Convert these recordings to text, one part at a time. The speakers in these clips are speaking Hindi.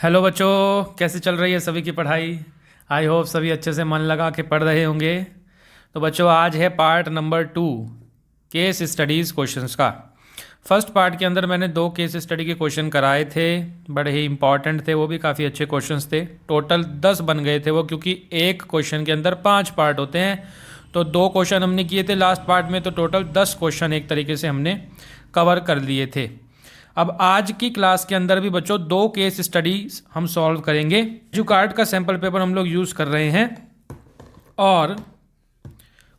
हेलो बच्चों, कैसे चल रही है सभी की पढ़ाई। आई होप सभी अच्छे से मन लगा के पढ़ रहे होंगे। तो बच्चों, आज है part number 2 case studies questions का। फर्स्ट पार्ट के अंदर मैंने 2 केस स्टडी के क्वेश्चन कराए थे, बड़े ही इंपॉर्टेंट थे, वो भी काफ़ी अच्छे क्वेश्चंस थे। टोटल 10 बन गए थे वो, क्योंकि एक क्वेश्चन के अंदर 5 पार्ट होते हैं। तो 2 क्वेश्चन हमने किए थे लास्ट पार्ट में, तो टोटल 10 क्वेश्चन एक तरीके से हमने कवर कर लिए थे। अब आज की क्लास के अंदर भी बच्चों 2 केस स्टडीज हम सॉल्व करेंगे। एजुकार्ट का सैंपल पेपर हम लोग यूज़ कर रहे हैं और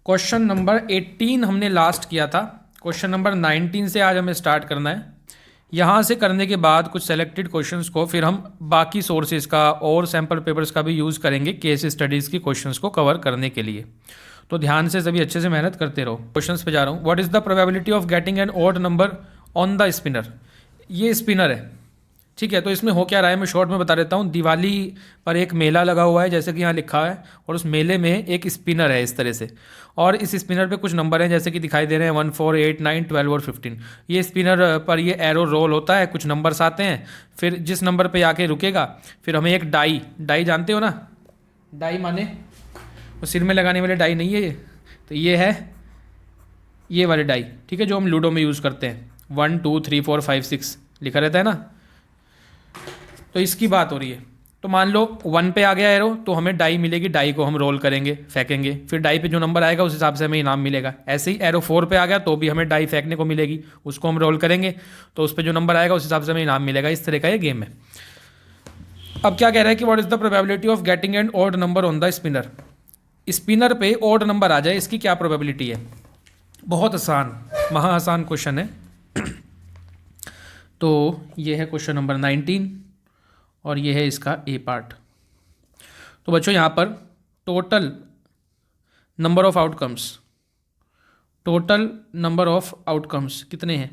क्वेश्चन नंबर 18 हमने लास्ट किया था। क्वेश्चन नंबर 19 से आज हमें स्टार्ट करना है। यहाँ से करने के बाद कुछ सेलेक्टेड क्वेश्चंस को फिर हम बाकी सोर्सेज का और सैंपल पेपर्स का भी यूज़ करेंगे केस स्टडीज़ की क्वेश्चंस को कवर करने के लिए। तो ध्यान से सभी अच्छे से मेहनत करते रहो। क्वेश्चंस पे जा रहा हूँ। What is the probability of getting an odd number on the spinner. ये स्पिनर है, ठीक है। तो इसमें हो क्या रहा है, मैं शॉर्ट में बता देता हूँ। दिवाली पर एक मेला लगा हुआ है, जैसे कि यहाँ लिखा है, और उस मेले में एक स्पिनर है इस तरह से, और इस स्पिनर पे कुछ नंबर हैं जैसे कि दिखाई दे रहे हैं 1, 4, 8, 9, 12 और 15। ये स्पिनर पर ये एरो रोल होता है, कुछ नंबर्स आते हैं, फिर जिस नंबर पे आके रुकेगा फिर हमें एक डाई जानते हो ना, डाई माने वो सिर में लगाने वाले डाई नहीं है ये, तो ये है ये वाले डाई, ठीक है, जो हम लूडो में यूज़ करते हैं। 1, 2, 3, 4, 5, 6 लिखा रहता है ना। तो इसकी बात हो रही है। तो मान लो 1 पे आ गया एरो, तो हमें डाई मिलेगी, डाई को हम रोल करेंगे, फेंकेंगे, फिर डाई पे जो नंबर आएगा उस हिसाब से हमें इनाम मिलेगा। ऐसे ही एरो 4 पे आ गया तो भी हमें डाई फेंकने को मिलेगी, उसको हम रोल करेंगे, तो उस पर जो नंबर आएगा उस हिसाब से हमें इनाम मिलेगा। इस तरह का ये गेम है। अब क्या कह रहा है कि what is the probability of getting an odd number on the spinner. Spinner पे ऑड नंबर आ जाए, इसकी क्या प्रोबेबिलिटी है। बहुत आसान, महा आसान क्वेश्चन है। तो ये है क्वेश्चन नंबर 19 और ये है इसका ए पार्ट। तो बच्चों यहाँ पर टोटल नंबर ऑफ आउटकम्स कितने हैं,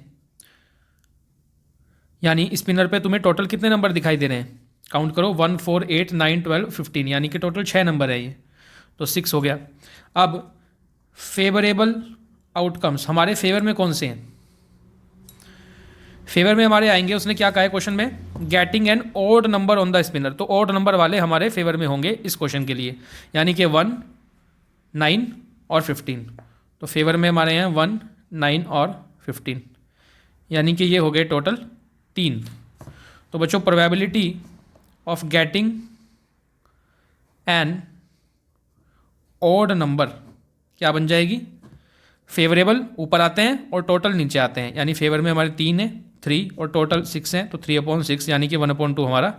यानी स्पिनर पे तुम्हें टोटल कितने नंबर दिखाई दे रहे हैं, काउंट करो। 1, 4, 8, 9, 12, 15, यानी कि टोटल 6 नंबर है ये, तो 6 हो गया। अब फेवरेबल आउटकम्स हमारे फेवर में कौन से हैं। फेवर में हमारे आएंगे, उसने क्या कहा है क्वेश्चन में, getting an odd number on the spinner. तो ऑड नंबर वाले हमारे फेवर में होंगे इस क्वेश्चन के लिए, यानी कि 1, 9 और 15। तो फेवर में हमारे यहाँ 1, 9 और 15, यानी कि ये हो गए टोटल 3। तो बच्चों probability of getting an odd number क्या बन जाएगी, फेवरेबल ऊपर आते हैं और टोटल नीचे आते हैं, यानी फेवर में हमारे 3 है, 3 और टोटल 6 हैं, तो 3/6 यानी कि 1/2 हमारा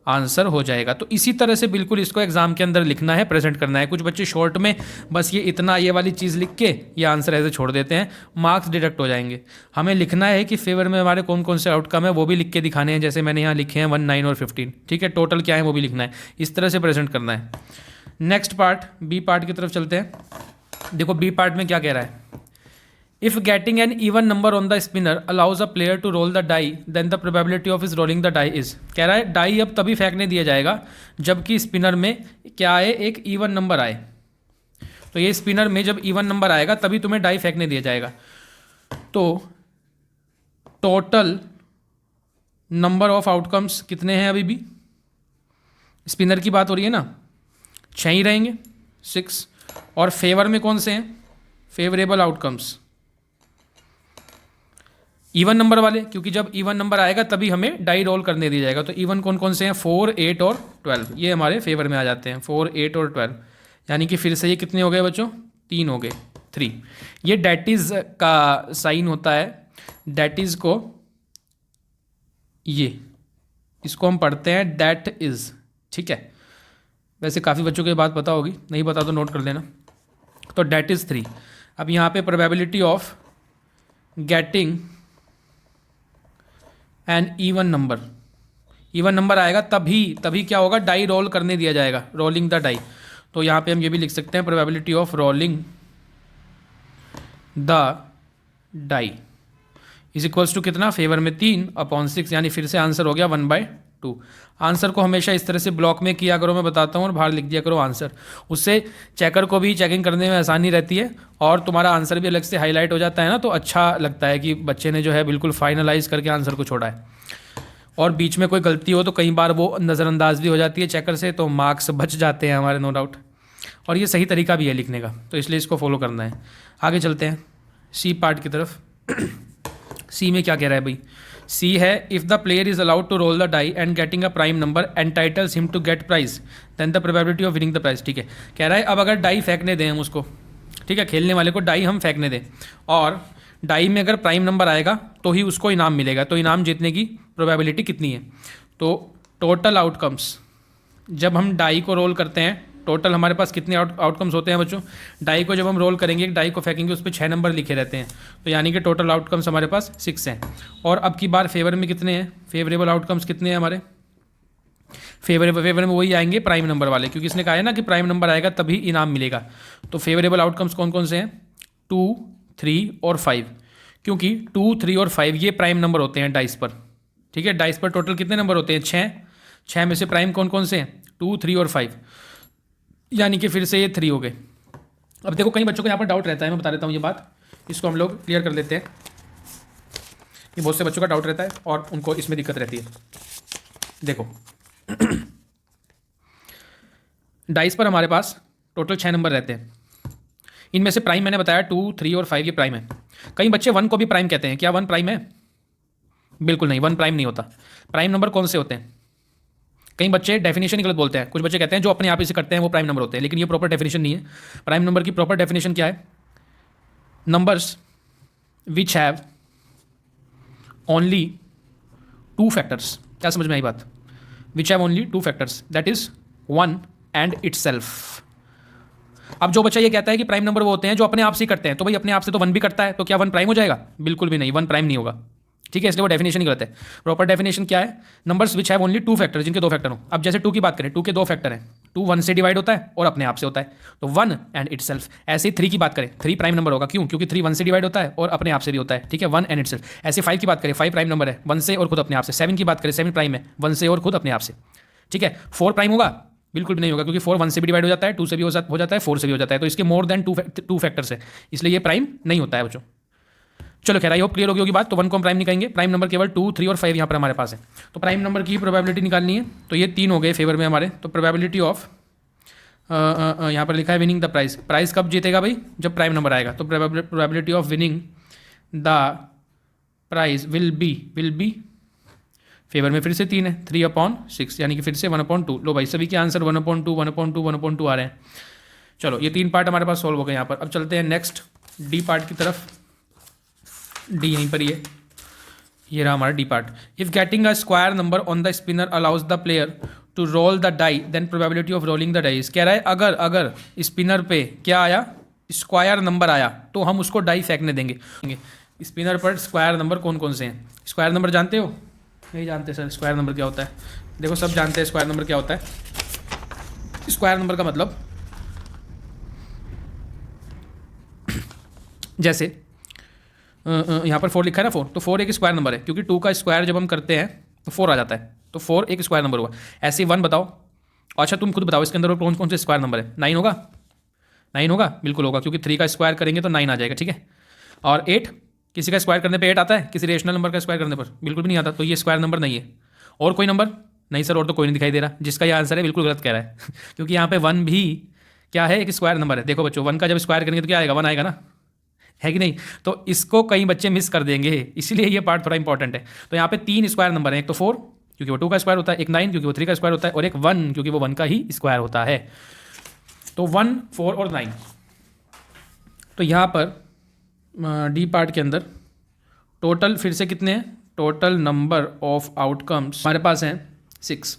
आंसर हो जाएगा। तो इसी तरह से बिल्कुल इसको एग्जाम के अंदर लिखना है, प्रेजेंट करना है। कुछ बच्चे शॉर्ट में बस ये वाली चीज़ लिख के ये आंसर ऐसे छोड़ देते हैं, मार्क्स डिडक्ट हो जाएंगे। हमें लिखना है कि फेवर में हमारे कौन कौन से आउटकम है वो भी लिख के दिखाने हैं, जैसे मैंने यहाँ लिखे हैं 1, 9 और 15, ठीक है। टोटल क्या है वो भी लिखना है, इस तरह से प्रेजेंट करना है। नेक्स्ट पार्ट, बी पार्ट की तरफ चलते हैं। देखो बी पार्ट में क्या कह रहा है, if getting an even number on the spinner allows a player to roll the die then the probability of is rolling the die is. कह रहा है डाई अब तभी फेंकने दिया जाएगा जबकि स्पिनर में क्या आए, एक इवन नंबर आए। तो ये स्पिनर में जब इवन नंबर आएगा तभी तुम्हें डाई फेंकने दिया जाएगा। तो टोटल नंबर ऑफ आउटकम्स कितने हैं, अभी भी स्पिनर की बात हो रही है ना, 6 ही रहेंगे, 6। और फेवर में कौन से हैं, फेवरेबल आउटकम्स इवन नंबर वाले, क्योंकि जब इवन नंबर आएगा तभी हमें डाई रोल करने दिया जाएगा। तो इवन कौन कौन से हैं, 4, 8 और 12, ये हमारे फेवर में आ जाते हैं, 4, 8 और 12, यानी कि फिर से ये कितने हो गए बच्चों, 3 हो गए, 3। ये डेट इज का साइन होता है, डेट इज को ये इसको हम पढ़ते हैं डेट इज, ठीक है। वैसे काफ़ी बच्चों को ये बात पता होगी, नहीं पता तो नोट कर लेना। तो डेट इज़ 3। अब यहाँ पे probability of getting an even number आएगा तभी क्या होगा, डाई रोल करने दिया जाएगा, रोलिंग द डाई। तो यहाँ पे हम ये भी लिख सकते हैं probability of rolling the die is equals to कितना, फेवर में 3/6, यानी फिर से आंसर हो गया 1/2। आंसर को हमेशा इस तरह से ब्लॉक में किया करो, मैं बताता हूँ, और बाहर लिख दिया करो आंसर। उससे चेकर को भी चेकिंग करने में आसानी रहती है और तुम्हारा आंसर भी अलग से हाईलाइट हो जाता है ना, तो अच्छा लगता है कि बच्चे ने जो है बिल्कुल फाइनलाइज करके आंसर को छोड़ा है। और बीच में कोई गलती हो तो कई बार वो नज़रअंदाज भी हो जाती है चेकर से, तो मार्क्स बच जाते हैं हमारे, नो डाउट। और ये सही तरीका भी है लिखने का, तो इसलिए इसको फॉलो करना है। आगे चलते हैं सी पार्ट की तरफ। सी में क्या कह रहा है भाई? सी है, if the player is allowed to roll the die and getting a prime number entitles him to get prize then the probability of winning the prize. ठीक है, कह रहा है अब अगर डाई फेंकने दें हम उसको, ठीक है, खेलने वाले को डाई हम फेंकने दें और डाई में अगर प्राइम नंबर आएगा तो ही उसको इनाम मिलेगा, तो इनाम जीतने की प्रोबेबिलिटी कितनी है? तो टोटल आउटकम्स, जब हम डाई को रोल करते हैं, टोटल हमारे पास कितने आउटकम्स होते हैं बच्चों? डाई को जब हम रोल करेंगे, एक डाई को फेंकेंगे, उस पर 6 नंबर लिखे रहते हैं, तो यानी कि टोटल आउटकम्स हमारे पास 6 हैं। और अब की बार फेवर में कितने हैं? फेवरेबल आउटकम्स कितने हैं हमारे? फेवर में वही आएंगे प्राइम नंबर वाले, क्योंकि इसने कहा है ना कि प्राइम नंबर आएगा तभी इनाम मिलेगा। तो फेवरेबल आउटकम्स कौन कौन से हैं? 2, 3 और 5, क्योंकि 2, 3 और 5 ये प्राइम नंबर होते हैं डाइस पर। ठीक है, डाइस पर टोटल कितने नंबर होते हैं? 6। 6 में से प्राइम कौन कौन से हैं? 2, 3 और 5, यानी कि फिर से ये 3 हो गए। अब देखो कई बच्चों को यहाँ पर डाउट रहता है, मैं बता देता हूँ ये बात, इसको हम लोग क्लियर कर लेते हैं कि बहुत से बच्चों का डाउट रहता है और उनको इसमें दिक्कत रहती है। देखो डाइस पर हमारे पास टोटल 6 नंबर रहते हैं, इनमें से प्राइम मैंने बताया 2, 3 और 5 ये प्राइम है। कई बच्चे 1 को भी प्राइम कहते हैं, क्या 1 प्राइम है? बिल्कुल नहीं, 1 प्राइम नहीं होता। प्राइम नंबर कौन से होते हैं? कई बच्चे डेफिनेशन ही गलत बोलते हैं, कुछ बच्चे कहते हैं जो अपने आप ही से करते हैं वो प्राइम नंबर होते हैं, लेकिन ये प्रॉपर डेफिनेशन नहीं है। प्राइम नंबर की प्रॉपर डेफिनेशन क्या है? Numbers which have only 2 factors. क्या समझ में आई बात? Which have only 2 factors, that is 1 and itself. अब जो बच्चा ये कहता है कि प्राइम नंबर वो होते हैं जो अपने आप से ही करते हैं, तो भाई अपने आप से तो 1 भी करता है, तो क्या 1 प्राइम हो जाएगा? बिल्कुल भी नहीं, 1 प्राइम नहीं होगा। ठीक है, इसलिए वो डेफिनेशन ही गलत है। प्रॉपर डेफिनेशन क्या है? Numbers which have only 2 factor, जिनके 2 फैक्टर हो। अब जैसे 2 की बात करें, 2 के 2 फैक्टर हैं, 2 1 से डिवाइड होता है और अपने आप से होता है, तो 1 एंड इटसेल्फ। ऐसे ही 3 की बात करें, 3 प्राइम नंबर होगा, क्यों? क्योंकि 3 1 से डिवाइड होता है और अपने आप से भी होता है। ठीक है, 1 एंड इटसेल्फ। ऐसे 5 की बात करें, 5 प्राइम नंबर है, 1 से और खुद अपने आप से। 7 की बात करें, 7 प्राइम है, 1 से और खुद अपने आप से। ठीक है, 4 प्राइम होगा? बिल्कुल भी नहीं होगा, क्योंकि 4 1 से भी डिवाइड हो जाता है, 2 से भी हो जाता है, 4 से भी हो जाता है, तो इसके मोर देन 2 फैक्टर्स है, इसलिए ये प्राइम नहीं होता है बच्चों। चलो खैर, आई होप क्लियर होगी बात। तो 1 को हम प्राइम नहीं कहेंगे, प्राइम नंबर केवल 2, 3 और 5 यहाँ पर हमारे पास है। तो प्राइम नंबर की प्रोबेबिलिटी निकालनी है, तो ये 3 हो गए फेवर में हमारे। तो प्रोबेबिलिटी ऑफ यहाँ पर लिखा है विनिंग द प्राइज। प्राइज कब जीतेगा भाई? जब प्राइम नंबर आएगा। तो probability of winning the prize will be favour में फिर से 3 है, 3/6, यानी कि फिर से 1/2। लो भाई, सभी के आंसर 1/2, 1/2, 1/2 आ रहे हैं। चलो ये 3 पार्ट हमारे पास सॉल्व हो गए यहाँ पर। अब चलते हैं नेक्स्ट डी पार्ट की तरफ। डी यहीं पर ये रहा हमारा D part. If getting a square number on the spinner allows the player to roll the die then probability of rolling the dice. कह रहा है अगर स्पिनर पे क्या आया? स्क्वायर नंबर आया, तो हम उसको डाई फेंकने देंगे। स्पिनर पर स्क्वायर नंबर कौन कौन से हैं? स्क्वायर नंबर जानते हो? नहीं जानते सर, स्क्वायर नंबर क्या होता है? देखो सब जानते हैं स्क्वायर नंबर क्या होता है। स्क्वायर नंबर का मतलब जैसे यहाँ पर 4 लिखा है ना, 4, तो 4 एक स्क्वायर नंबर है, क्योंकि 2 का स्क्वायर जब हम करते हैं तो 4 आ जाता है, तो 4 एक स्क्वायर नंबर हुआ। ऐसे ही 1 बताओ। अच्छा तुम खुद बताओ इसके अंदर कौन कौन से स्क्वायर नंबर है? 9 होगा? 9 होगा? बिल्कुल होगा, क्योंकि 3 का स्क्वायर करेंगे तो 9 आ जाएगा। ठीक है, और 8 किसी का स्क्वायर करने पे 8 आता है? किसी रेशनल नंबर का स्क्वायर करने पर बिल्कुल भी नहीं आता, तो ये स्क्वायर नंबर नहीं है। और कोई नंबर? नहीं सर, और तो कोई नहीं दिखाई दे रहा। जिसका ये आंसर है बिल्कुल गलत कह रहा है क्योंकि यहाँ पे 1 भी क्या है? एक स्क्वायर नंबर है। देखो बच्चों, 1 का जब स्क्वायर करेंगे तो क्या आएगा? 1 आएगा ना, है कि नहीं? तो इसको कई बच्चे मिस कर देंगे, इसलिए ये पार्ट थोड़ा इंपॉर्टेंट है। तो यहाँ पे 3 स्क्वायर नंबर है, एक तो 4 क्योंकि वो 2 का स्क्वायर होता है, एक 9 क्योंकि वो 3 का स्क्वायर होता है, और एक 1 क्योंकि वो 1 का ही स्क्वायर होता है। तो 1, 4 और 9। तो यहाँ पर डी पार्ट के अंदर टोटल फिर से कितने हैं? टोटल नंबर ऑफ आउटकम्स हमारे पास हैं 6।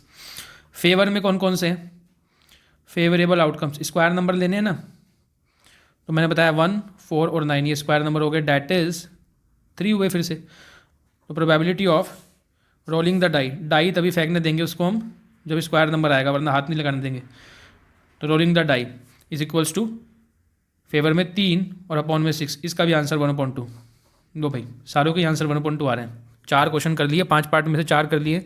फेवर में कौन कौन से हैं? फेवरेबल आउटकम्स स्क्वायर नंबर लेने हैं ना, तो मैंने बताया 1, 4 और 9 ये स्क्वायर नंबर हो गए, डैट इज़ 3 हुए फिर से। तो probability of rolling the die तभी फेंकने देंगे उसको हम जब स्क्वायर नंबर आएगा, वरना हाथ नहीं लगाने देंगे। तो rolling the die is equals to favour में 3 और अपॉन में 6, इसका भी आंसर 1/2। लो भाई, सारों के आंसर 1/2 आ रहे हैं। 4 क्वेश्चन कर लिए, 5 पार्ट में से 4 कर लिए,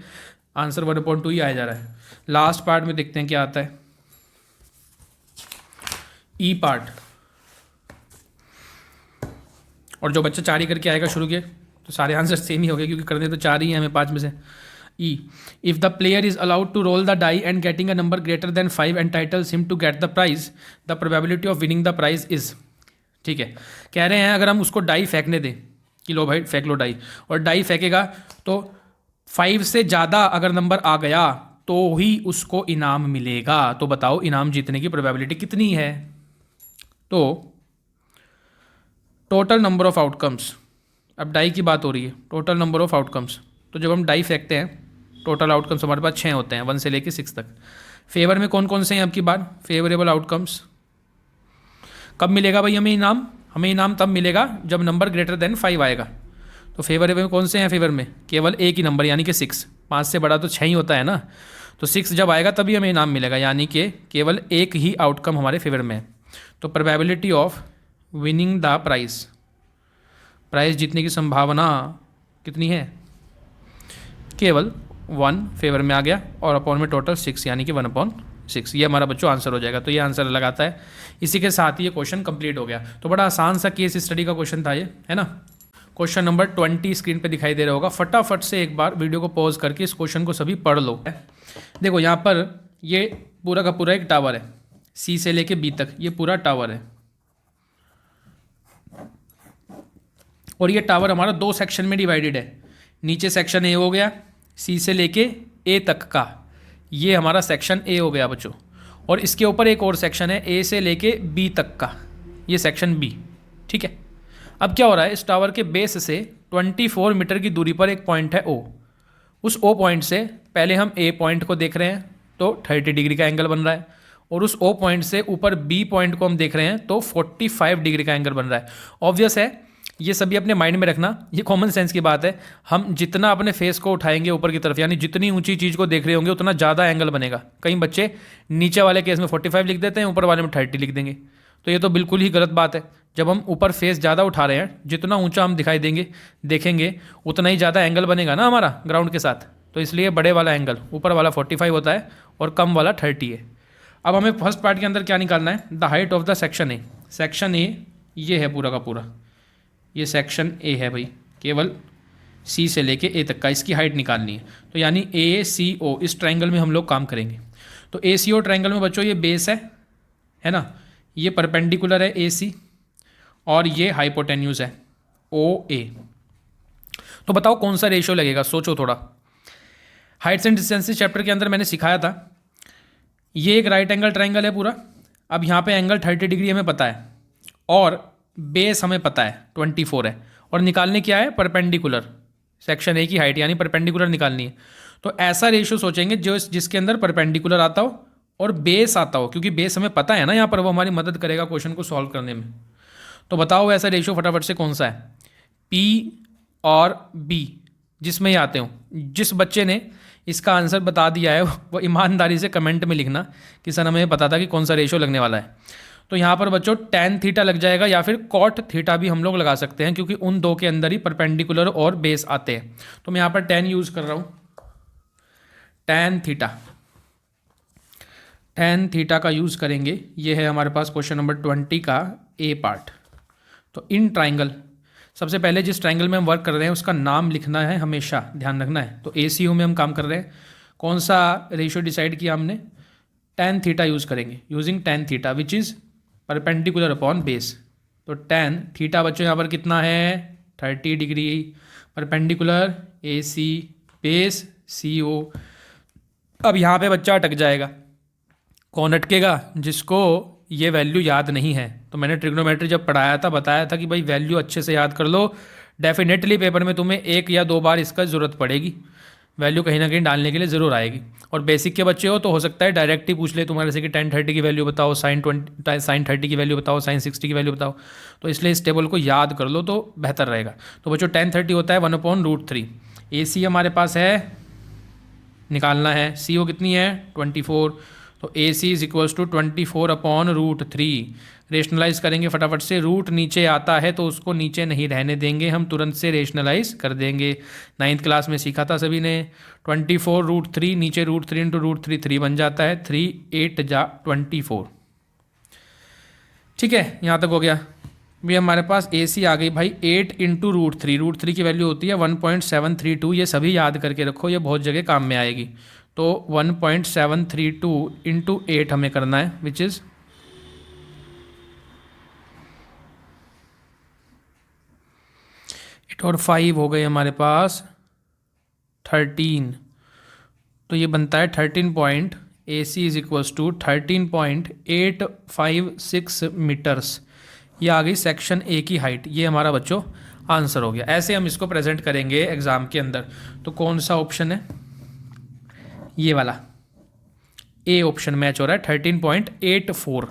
आंसर 1/2 ही आया जा रहा है। लास्ट पार्ट में देखते हैं क्या आता है, ई पार्ट। और जो बच्चा 4 ही करके आएगा शुरू के, तो सारे आंसर सेम ही हो गए, क्योंकि करने तो 4 ही हैं हमें 5 में से। E. If the player is allowed to roll the die and getting a number greater than 5 entitles him to get the prize, the probability of winning the prize is. ठीक है, कह रहे हैं अगर हम उसको डाई फेंकने दें कि लो भाई फेंक लो डाई, और डाई फेंकेगा तो 5 से ज़्यादा अगर नंबर आ गया तो ही उसको इनाम मिलेगा। तो बताओ इनाम जीतने की प्रोबेबिलिटी कितनी है? तो टोटल नंबर ऑफ आउटकम्स, अब डाई की बात हो रही है, टोटल नंबर ऑफ आउटकम्स, तो जब हम डाई फेंकते हैं टोटल आउटकम्स हमारे पास 6 होते हैं, 1 से लेके 6 तक। फेवर में कौन कौन से हैं आपकी बात? Favourable outcomes. कब मिलेगा भाई हमें इनाम? हमें इनाम तब मिलेगा जब नंबर ग्रेटर देन 5 आएगा। तो फेवरेबल में कौन से हैं? फेवर में केवल एक ही नंबर यानी कि 6, 5 से बड़ा तो 6 ही होता है ना, तो 6 जब आएगा तभी हमें इनाम मिलेगा, यानी कि केवल एक ही आउटकम हमारे फेवर में है। तो probability of winning the prize, prize जीतने की संभावना कितनी है? केवल 1 फेवर में आ गया और अपॉन में टोटल 6 यानी कि 1/6। ये हमारा बच्चों आंसर हो जाएगा। तो ये आंसर लगाता है। इसी के साथ ही ये क्वेश्चन कंप्लीट हो गया। तो बड़ा आसान सा केस स्टडी का क्वेश्चन था ये, है ना। क्वेश्चन नंबर 20 स्क्रीन पे दिखाई दे रहा होगा। फटाफट से एक बार वीडियो को पॉज करके इस क्वेश्चन को सभी पढ़ लो। देखो यहाँ पर ये पूरा का पूरा एक टावर है, सी से लेके बी तक ये पूरा टावर है, और ये टावर हमारा 2 सेक्शन में डिवाइडेड है। नीचे सेक्शन ए हो गया, सी से लेके ए तक का, ये हमारा सेक्शन ए हो गया बच्चों, और इसके ऊपर एक और सेक्शन है ए से लेके बी तक का, ये सेक्शन बी। ठीक है, अब क्या हो रहा है, इस टावर के बेस से 24 मीटर की दूरी पर एक पॉइंट है ओ। उस ओ पॉइंट से पहले हम ए पॉइंट को देख रहे हैं तो 30 डिग्री का एंगल बन रहा है, और उस ओ पॉइंट से ऊपर बी पॉइंट को हम देख रहे हैं तो 45 डिग्री का एंगल बन रहा है। ऑब्वियस है, ये सभी अपने माइंड में रखना, ये कॉमन सेंस की बात है। हम जितना अपने फेस को उठाएंगे ऊपर की तरफ, यानी जितनी ऊंची चीज़ को देख रहे होंगे उतना ज़्यादा एंगल बनेगा। कई बच्चे नीचे वाले केस में 45 लिख देते हैं, ऊपर वाले में 30 लिख देंगे, तो ये तो बिल्कुल ही गलत बात है। जब हम ऊपर फेस ज़्यादा उठा रहे हैं, जितना ऊंचा हम दिखाई देखेंगे उतना ही ज़्यादा एंगल बनेगा ना हमारा ग्राउंड के साथ। तो इसलिए बड़े वाला एंगल ऊपर वाला 45 होता है और कम वाला 30 है। अब हमें फर्स्ट पार्ट के अंदर क्या निकालना है? The height of the section A. Section A ये है पूरा का पूरा, ये सेक्शन ए है भाई, केवल सी से लेके ए तक का, इसकी हाइट निकालनी है। तो यानी ए सी ओ, इस ट्रायंगल में हम लोग काम करेंगे। तो ए सी ओ ट्रायंगल में बच्चों ये बेस है ना, ये परपेंडिकुलर है ए सी, और ये हाइपोटेन्यूज है ओ ए। तो बताओ कौन सा रेशियो लगेगा? सोचो थोड़ा। हाइट्स एंड डिस्टेंसेस चैप्टर के अंदर मैंने सिखाया था, ये एक राइट एंगल ट्रायंगल है पूरा। अब यहाँ पे एंगल 30 डिग्री हमें पता है, और बेस हमें पता है 24 है, और निकालने क्या है? परपेंडिकुलर, सेक्शन ए की हाइट यानी परपेंडिकुलर निकालनी है। तो ऐसा रेशियो सोचेंगे जो जिसके अंदर परपेंडिकुलर आता हो और बेस आता हो, क्योंकि बेस हमें पता है ना यहाँ पर, वो हमारी मदद करेगा क्वेश्चन को सॉल्व करने में। तो बताओ ऐसा रेशियो फटाफट से कौन सा है? पी और बी जिसमें ये आते हो। जिस बच्चे ने इसका आंसर बता दिया है वो ईमानदारी से कमेंट में लिखना कि सर हमें पता था कि कौन सा रेशियो लगने वाला है। तो यहाँ पर बच्चों tan थीटा लग जाएगा, या फिर cot थीटा भी हम लोग लगा सकते हैं, क्योंकि उन दो के अंदर ही परपेंडिकुलर और बेस आते हैं। तो मैं यहाँ पर tan यूज़ कर रहा हूँ, tan थीटा का यूज़ करेंगे। ये है हमारे पास क्वेश्चन नंबर 20 का ए पार्ट। तो इन ट्राइंगल, सबसे पहले जिस ट्राइंगल में हम वर्क कर रहे हैं उसका नाम लिखना है, हमेशा ध्यान रखना है। तो ACO में हम काम कर रहे हैं, कौन सा रेशियो डिसाइड किया हमने? tan थीटा यूज़ करेंगे, using tan theta which is perpendicular upon base. तो tan थीटा बच्चों यहाँ पर कितना है? 30 degree, perpendicular AC base CO। अब यहाँ पे बच्चा अटक जाएगा। कौन अटकेगा? जिसको ये वैल्यू याद नहीं है। तो मैंने ट्रिग्नोमेट्री जब पढ़ाया था बताया था कि भाई वैल्यू अच्छे से याद कर लो, डेफिनेटली पेपर में तुम्हें 1 या 2 बार इसका ज़रूरत पड़ेगी, वैल्यू कहीं ना कहीं डालने के लिए ज़रूर आएगी। और बेसिक के बच्चे हो तो हो सकता है डायरेक्ट ही पूछ ले तुम्हारे से कि tan 30 की वैल्यू बताओ, sin 30 की वैल्यू बताओ, sin 60 की वैल्यू बताओ। तो इसलिए इस टेबल को याद कर लो तो बेहतर रहेगा। तो बच्चों tan 30 होता है 1/√3। AC हमारे पास है, निकालना है। CO कितनी है? 24। तो AC is equals to 24/√3। Rationalise करेंगे फटाफट से। रूट नीचे आता है तो उसको नीचे नहीं रहने देंगे, हम तुरंत से रेशनलाइज कर देंगे। 9th क्लास में सीखा था सभी ने। 24√3 नीचे √3 इंटू √3 3 बन जाता है। 3 8 जा 24। ठीक है, यहाँ तक हो गया। भी हमारे पास ए सी आ गई भाई 8 इंटू रूट थ्री की वैल्यू होती है 1.732। ये सभी याद करके रखो, ये बहुत जगह काम में आएगी। तो 1.732 इंटू 8 हमें करना है, विच इज़ 8 और 5 हो गए हमारे पास 13। तो ये बनता है 13 point A C is equals to 13.856 metres. ये आ गई सेक्शन ए की हाइट। ये हमारा बच्चों आंसर हो गया। ऐसे हम इसको प्रेजेंट करेंगे एग्जाम के अंदर। तो कौन सा ऑप्शन है? ये वाला ए ऑप्शन मैच हो रहा है। 13.84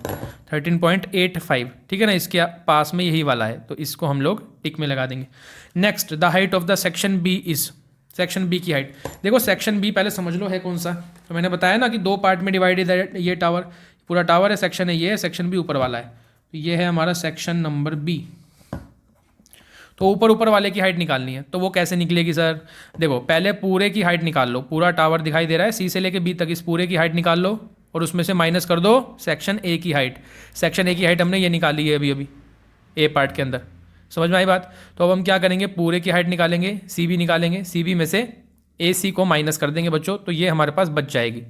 13.85, ठीक है ना, इसके पास में यही वाला है, तो इसको हम लोग टिक में लगा देंगे। Next, the height of the section B is, section B की हाइट। देखो सेक्शन बी पहले समझ लो है कौन सा। तो मैंने बताया ना कि 2 पार्ट में डिवाइडेड है ये टावर, पूरा टावर है, सेक्शन है ये है, सेक्शन बी ऊपर वाला है। तो ये है हमारा सेक्शन नंबर बी। तो ऊपर वाले की हाइट निकालनी है, तो वो कैसे निकलेगी सर? देखो पहले पूरे की हाइट निकाल लो। पूरा टावर दिखाई दे रहा है, सी से लेके बी तक, इस पूरे की हाइट निकाल लो और उसमें से माइनस कर दो सेक्शन ए की हाइट। सेक्शन ए की हाइट हमने ये निकाली है अभी ए पार्ट के अंदर। समझ में आई बात? तो अब हम क्या करेंगे, पूरे की हाइट निकालेंगे, सी बी निकालेंगे, सी बी में से ए सी को माइनस कर देंगे बच्चों, तो ये हमारे पास बच जाएगी।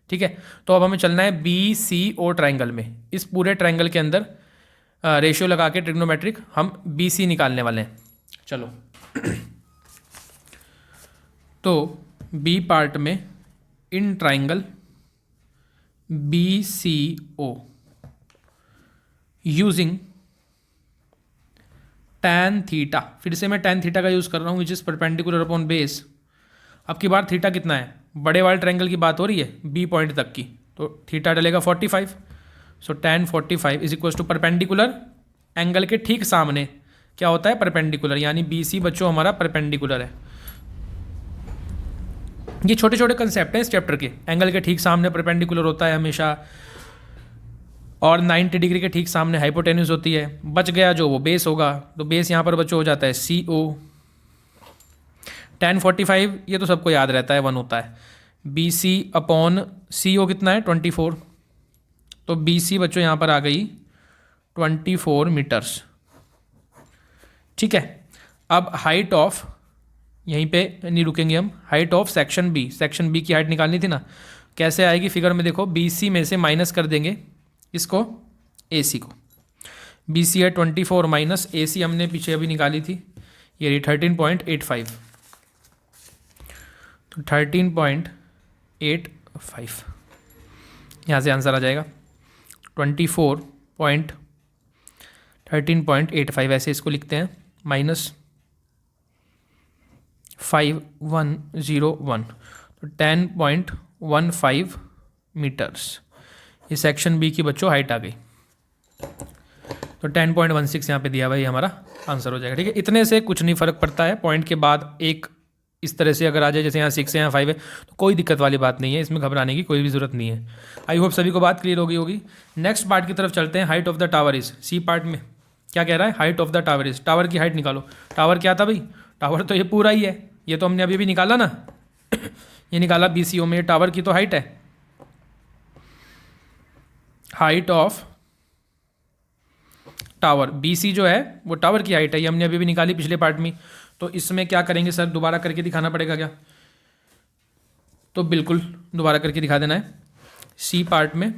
ठीक है, तो अब हमें चलना है बी सी ओ ट्राइंगल में। इस पूरे ट्राइंगल के अंदर रेशियो लगा के ट्रिग्नोमेट्रिक हम बी सी निकालने वाले हैं। चलो तो बी पार्ट में in triangle B C O using tan theta, फिर से मैं tan थीटा का यूज़ कर रहा हूँ, which is perpendicular upon base. अब की बार थीटा कितना है? बड़े वाले ट्रायंगल की बात हो रही है बी पॉइंट तक की, तो थीटा डलेगा 45। So tan 45 is equal to perpendicular angle के ठीक सामने क्या होता है? परपेंडिकुलर, यानी बी सी बच्चों हमारा परपेंडिकुलर है। ये छोटे छोटे कंसेप्ट हैं इस चैप्टर के। एंगल के ठीक सामने परपेंडिकुलर होता है हमेशा, और 90 डिग्री के ठीक सामने हाइपोटेन्यूज होती है। बच गया जो वो बेस होगा, तो बेस यहाँ पर बच्चों हो जाता है सी ओ। tan 45 ये तो सबको याद रहता है, 1 होता है। बी सी अपॉन सी ओ कितना है? 24। तो बी सी बच्चों यहाँ पर आ गई 24 मीटर्स। ठीक है, अब हाइट ऑफ, यहीं पे नहीं रुकेंगे हम, height of section B. Section B की हाइट निकालनी थी ना, कैसे आएगी फिगर में? देखो बी सी में से माइनस कर देंगे इसको, ए सी को। बी सी है 24 माइनस ए सी हमने पीछे अभी निकाली थी, ये रही 13.85। तो 13.85 यहाँ से आंसर आ जाएगा 13.85, ऐसे इसको लिखते हैं, माइनस 5101, तो 10.15 मीटर्स। ये सेक्शन बी की बच्चों हाइट आ गई। तो 10.16 यहाँ पे दिया हुआ, ये हमारा आंसर हो जाएगा। ठीक है, इतने से कुछ नहीं फ़र्क पड़ता है। पॉइंट के बाद एक इस तरह से अगर आ जाए, जैसे यहाँ 6 है यहाँ 5 है, तो कोई दिक्कत वाली बात नहीं है, इसमें घबराने की कोई भी ज़रूरत नहीं है। आई होप सभी को बात क्लियर होगी। नेक्स्ट पार्ट की तरफ चलते हैं। Height of the tower is, C part में क्या कह रहा है? Height of the tower is, tower की हाइट निकालो। टावर क्या था भाई? टावर तो ये पूरा ही है, ये तो हमने अभी भी निकाला ना ये निकाला बी सी ओ में, टावर की तो हाइट है। Height of tower B C जो है वो टावर की हाइट है, ये हमने अभी भी निकाली पिछले पार्ट में। तो इसमें क्या करेंगे सर? दोबारा करके दिखाना पड़ेगा क्या? तो बिल्कुल दोबारा करके दिखा देना है सी पार्ट में।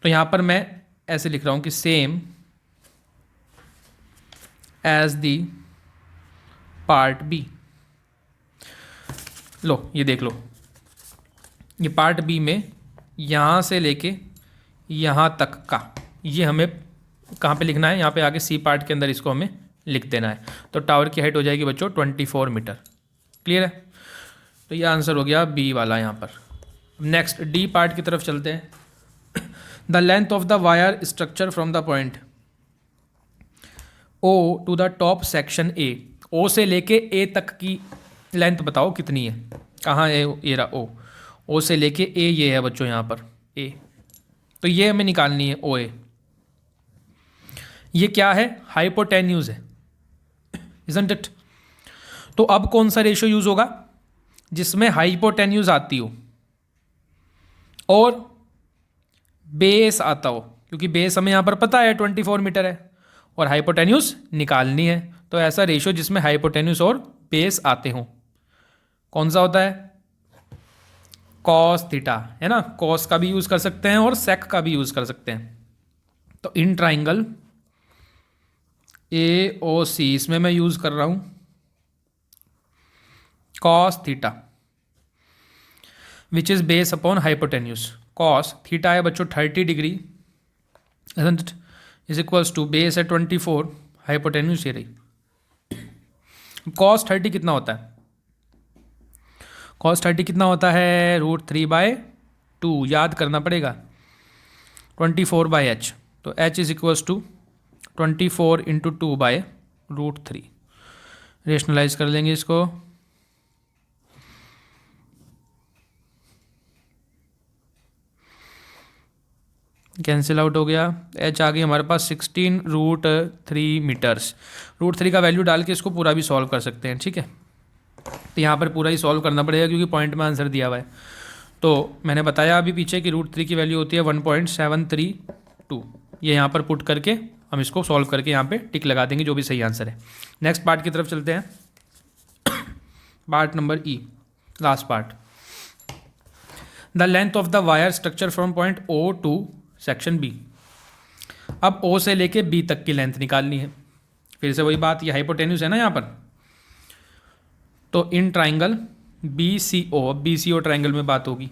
तो यहां पर मैं ऐसे लिख रहा हूं कि same as the part B. लो ये देख लो, ये पार्ट बी में यहाँ से लेके यहाँ तक का, ये हमें कहाँ पे लिखना है? यहाँ पे आगे सी पार्ट के अंदर इसको हमें लिख देना है। तो टावर की हाइट हो जाएगी बच्चों 24 मीटर। क्लियर है? तो ये आंसर हो गया बी वाला यहाँ पर। नेक्स्ट डी पार्ट की तरफ चलते हैं। The length of the wire structure from the point O to the top section A. O से लेके ए तक की लेंथ बताओ कितनी है? कहाँ है ये रहा ओ से लेके ए, ये है बच्चों यहाँ पर ए। तो ये हमें निकालनी है ओ ए। ये क्या है? हाइपोटेन्यूज है, इजंट इट? तो अब कौन सा रेशियो यूज होगा? जिसमें हाइपोटेन्यूज आती हो और बेस आता हो। क्योंकि बेस हमें यहाँ पर पता है 24 मीटर है और हाइपोटेन्यूज निकालनी है। तो ऐसा रेशियो जिसमें हाइपोटेन्यूज और बेस आते हों कौन सा होता है? कॉस थीटा, है ना। कॉस का भी यूज़ कर सकते हैं और सेक का भी यूज़ कर सकते हैं। तो इन ट्राइंगल AOC इसमें मैं यूज़ कर रहा हूँ cos theta which is base upon hypotenuse. Cos theta है बच्चों 30 degree is equals to base है 24, हाइपोटेन्यूज ये रही। कॉस 30 कितना होता है? कॉस 30 कितना होता है? √3/2 याद करना पड़ेगा 24/h। तो h is equals to 24 × 2/√3। Rationalise कर लेंगे इसको। कैंसिल आउट हो गया। h आ गई हमारे पास 16√3 मीटर्स। √3 का वैल्यू डाल के इसको पूरा भी सॉल्व कर सकते हैं, ठीक है। तो यहाँ पर पूरा ही सॉल्व करना पड़ेगा क्योंकि पॉइंट में आंसर दिया हुआ है। तो मैंने बताया अभी पीछे कि √3 की वैल्यू होती है 1.732। ये यहाँ पर पुट करके हम इसको सॉल्व करके यहाँ पे टिक लगा देंगे जो भी सही आंसर है। नेक्स्ट पार्ट की तरफ चलते हैं। Part number E, last part. The length of the wire structure from point O to section B। अब O से लेके B तक की लेंथ निकालनी है। फिर से वही बात, ये हाइपोटेन्यूज है ना यहाँ पर। तो in triangle BCO, BCO triangle में बात होगी।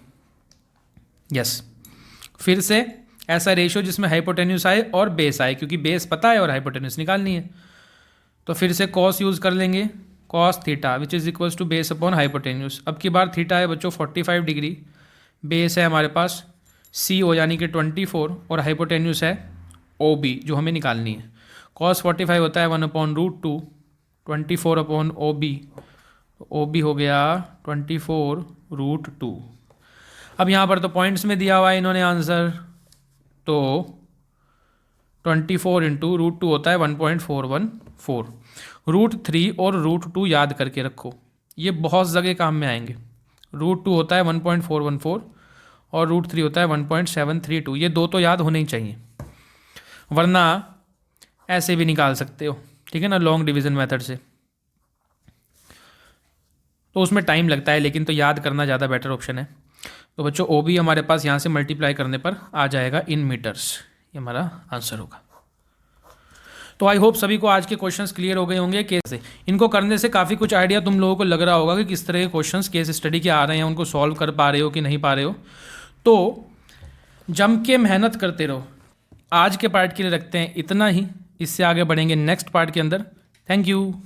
यस, फिर से ऐसा रेशियो जिसमें हाइपोटेन्यूज आए और बेस आए, क्योंकि बेस पता है और हाइपोटेन्यूज निकालनी है। तो फिर से कॉस यूज़ कर लेंगे, cos theta which is equals to base upon hypotenuse. अब की बार थीटा है बच्चों 45 डिग्री, बेस है हमारे पास CO यानी कि 24 और हाइपोटेन्यूज है OB जो हमें निकालनी है। कॉस 45 होता है 1/√2, 24/OB। OB हो गया 24√2। अब यहाँ पर तो पॉइंट्स में दिया हुआ है इन्होंने आंसर, तो 24 × √2 होता है 1.414। √3 और √2 याद करके रखो, ये बहुत जगह काम में आएंगे। √2 होता है 1.414 और √3 होता है 1.732। ये दो तो याद होने ही चाहिए, वरना ऐसे भी निकाल सकते हो, ठीक है ना, लॉन्ग डिवीज़न मेथड से। तो उसमें टाइम लगता है, लेकिन तो याद करना ज़्यादा बेटर ऑप्शन है। तो बच्चों OB हमारे पास यहाँ से मल्टीप्लाई करने पर आ जाएगा इन मीटर्स, ये हमारा आंसर होगा। तो आई होप सभी को आज के क्वेश्चंस क्लियर हो गए होंगे। कैसे इनको करने से काफ़ी कुछ आइडिया तुम लोगों को लग रहा होगा कि किस तरह के क्वेश्चंस केस स्टडी के आ रहे हैं, उनको सॉल्व कर पा रहे हो कि नहीं पा रहे हो। तो जम के मेहनत करते रहो। आज के पार्ट के लिए रखते हैं इतना ही, इससे आगे बढ़ेंगे नेक्स्ट पार्ट के अंदर। Thank you.